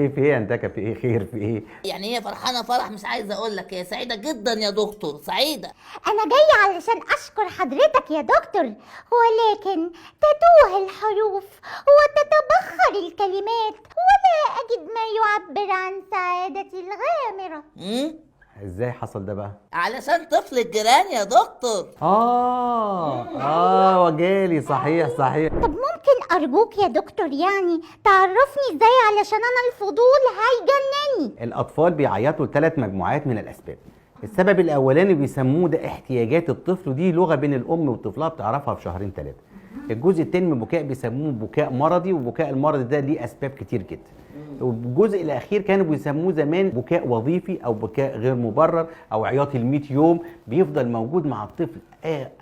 في ايه انتكه؟ في ايه؟ خير؟ في ايه؟ يعني هي فرحانه فرح مش عايزه اقول لك، هي سعيده جدا يا دكتور، سعيده. انا جايه علشان اشكر حضرتك يا دكتور، ولكن تتوه الحروف وتتبخر الكلمات ولا اجد ما يعبر عن سعادتي الغامره. ازاي حصل ده بقى؟ علشان طفل الجيران يا دكتور. وجالي. صحيح. طب ممكن ارجوك يا دكتور يعني تعرفني ازاي، علشان انا الفضول هيجنني. الاطفال بيعيطوا ل3 مجموعات من الاسباب. السبب الاولاني بيسموه ده احتياجات الطفل، ودي لغه بين الام وطفلها بتعرفها في 2-3 شهور. الجزء التاني من البكاء بيسموه بكاء مرضي، وبكاء المرضي ده ليه اسباب كتير جدا. والجزء الاخير كانوا بيسموه زمان بكاء وظيفي او بكاء غير مبرر او عياط ال100 يوم، بيفضل موجود مع الطفل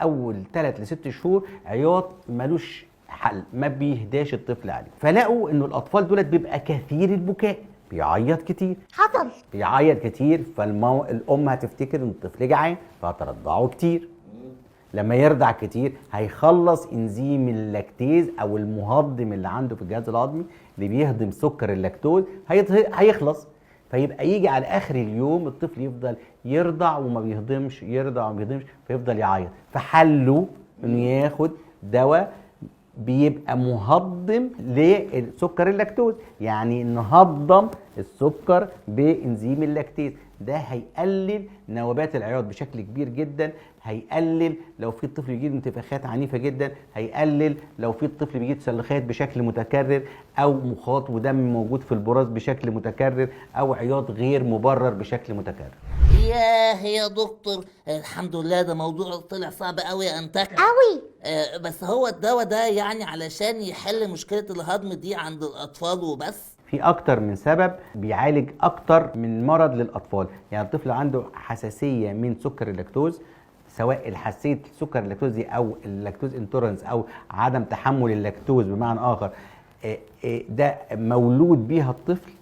اول 3 ل6 شهور، عياط ملوش حل، ما بيهداش الطفل عليه. فلقوا انه الاطفال دولت بيبقى كثير البكاء، بيعيط كتير. حصل بيعيط كتير، فالام هتفتكر ان الطفل جعان فهترضعه كتير. لما يرضع كتير هيخلص انزيم اللاكتيز او المهضم اللي عنده في الجهاز الهضمي اللي بيهضم سكر اللاكتوز هيخلص، فيبقى يجي على اخر اليوم الطفل يفضل يرضع وما بيهضمش، يرضع وما بيهضمش، فيفضل يعيط. فحله انه ياخد دواء بيبقى مهضم لسكر اللاكتوز، يعني نهضم السكر بانزيم اللاكتيز. ده هيقلل نوبات العياط بشكل كبير جدا، هيقلل لو في الطفل بيجيله انتفاخات عنيفه جدا، هيقلل لو في الطفل بيجيله تسلخات بشكل متكرر، او مخاط ودم موجود في البراز بشكل متكرر، او عياط غير مبرر بشكل متكرر. يا دكتور الحمد لله، ده موضوع طلع صعب قوي يا انتكه قوي. بس هو الدواء ده يعني علشان يحل مشكله الهضم دي عند الاطفال وبس؟ في اكتر من سبب بيعالج اكتر من مرض للاطفال. يعني الطفل عنده حساسيه من سكر اللاكتوز، سواء الحساسيه سكر اللاكتوز دي او اللاكتوز انتورنس او عدم تحمل اللاكتوز بمعنى اخر، ده مولود بيها الطفل،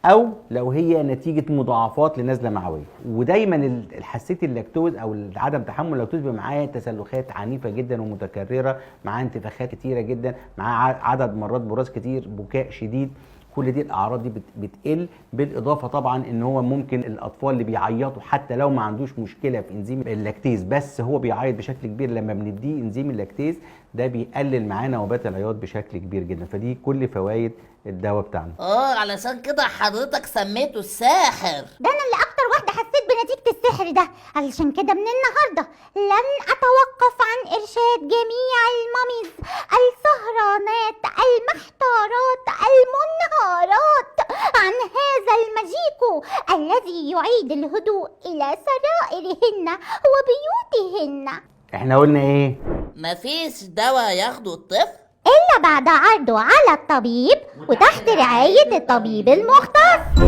او لو هي نتيجه مضاعفات لنزله معويه. ودايما الحساسيه اللاكتوز او عدم تحمل اللاكتوز بيبقى معاه تسلخات عنيفه جدا ومتكرره، معاه انتفاخات كتيره جدا، معاه عدد مرات براز كتير، بكاء شديد. كل دي الاعراض دي بتقل، بالاضافه طبعا ان هو ممكن الاطفال اللي بيعيطوا حتى لو ما عندوش مشكله في انزيم اللاكتيز بس هو بيعيط بشكل كبير، لما بنديه انزيم اللاكتيز ده بيقلل معاه نوبات العياط بشكل كبير جدا. فدي كل فوائد الدواء بتاعنا. علشان كده حضرتك سميته الساحر. ده انا اللي اكتر واحده حسيت بنتيجه السحر ده، علشان كده من النهارده لن اتوقف عن ارشاد جميع الماميز السهرانات المحتارات المنهارات عن هذا الماجيكو الذي يعيد الهدوء الى سرائرهن وبيوتهن. احنا قلنا ايه؟ مفيش دواء ياخده الطفل إلا بعد عرضه على الطبيب وتحت رعاية الطبيب المختص.